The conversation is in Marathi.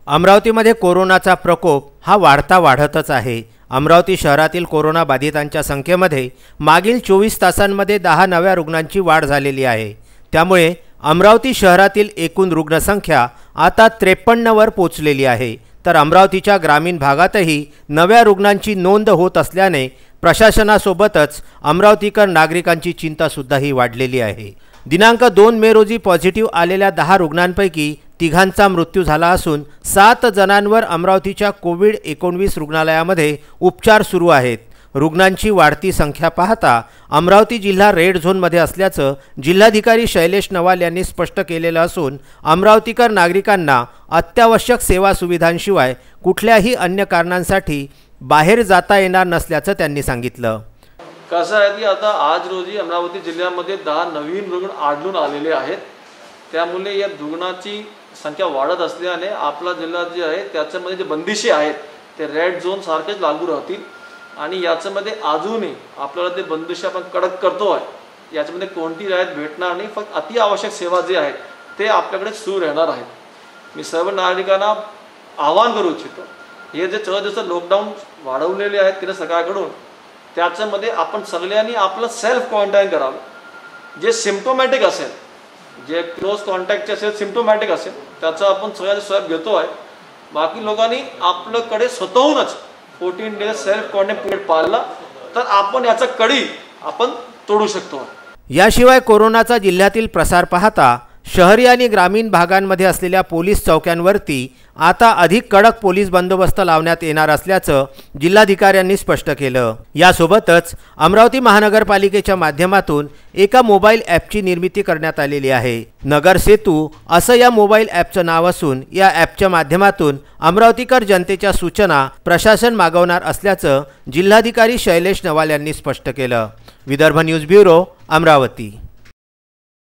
अमरावतीमध्ये कोरोनाचा प्रकोप हा वाढतच आहे। अमरावती शहरातील कोरोना बाधितांच्या संख्येमध्ये मागील 24 तासांमध्ये 10 नव्या रुग्णांची वाढ झालेली आहे। त्यामुळे अमरावती शहरातील एकूण रुग्णसंख्या आता 53 वर पोहोचलेली आहे। तर अमरावतीच्या ग्रामीण भागातही नव्या रुग्णांची नोंद होत असल्याने प्रशासनासोबतच अमरावतीकर नागरिकांची चिंता सुद्धा ही वाढलेली आहे। दिनांक 2 मे रोजी पॉझिटिव्ह आलेल्या 10 रुग्णांपैकी तिघांचा मृत्यू झाला असून 7 जणांवर अमरावतीच्या कोविड-19 रुग्णालयामध्ये उपचार सुरू आहेत। रुग्णांची वाढती संख्या पाहता अमरावती जिल्हा रेड झोनमध्ये असल्याचं जिल्हाधिकारी शैलेश नवाल यांनी स्पष्ट केलेलं असून अमरावतीकर नागरिकांना अत्यावश्यक सेवा सुविधांशिवाय कुठल्याही अन्य कारणांसाठी बाहेर जाता येणार नसल्याचं त्यांनी सांगितलं। कसं आहे की आता आज रोजी अमरावती जिल्ह्यामध्ये 10 नवीन रुग्ण आढळून आलेले आहेत। त्यामुळे या रुग्णांची संख्या वाढत असल्याने आपला जिल्हा जे आहे त्याच्यामध्ये जे बंदिशी आहेत ते रेड झोन सारखेच लागू राहतील आणि याच्यामध्ये अजूनही आपल्याला ते बंदिशी आपण कडक करतो आहे। याच्यामध्ये कोणती राहत भेटणार नाही, फक्त अति आवश्यक सेवा जे आहेत ते आपल्याकडे सुरू राहणार आहेत। मी सर्व नागरिकांना आवाहन करू इच्छितो, हे जे 14 दिवस लॉकडाऊन वाढवलेले आहेत केंद्र सरकारकडून त्याच्यामध्ये आपण सगळ्यांनी आपलं सेल्फ क्वारंटाईन करावं। जे सिम्प्टोमॅटिक असेल, जे क्लोज कॉन्टॅक्टचे असेल, सिम्प्टोमॅटिक असेल त्याचा आपण सगळ्यांनी स्वॅब घेतो आहे। बाकी लोकांनी आपल्याकडे स्वतःहूनच 14 डेज सेल्फ क्वारंटाईन पिरियड पाळला तर आपण याचा कडी आपण तोडू शकतो। याशिवाय कोरोनाचा जिल्ह्यातील प्रसार पाहता शहरी आणि ग्रामीण भागांमध्ये असलेल्या पोलीस चौक्यांवरती आता अधिक कडक पोलीस बंदोबस्त लावण्यात येणार असल्याचं जिल्हाधिकाऱ्यांनी स्पष्ट केलं। यासोबतच अमरावती महानगरपालिकेच्या माध्यमातून एका मोबाईल ॲपची निर्मिती करण्यात आलेली आहे। नगर सेतू असं या मोबाईल ॲपचं नाव असून या ॲपच्या माध्यमातून अमरावतीकर जनतेच्या सूचना प्रशासन मागवणार असल्याचं जिल्हाधिकारी शैलेश नवाल यांनी स्पष्ट केलं। Vidarbha news bureau, Amravati.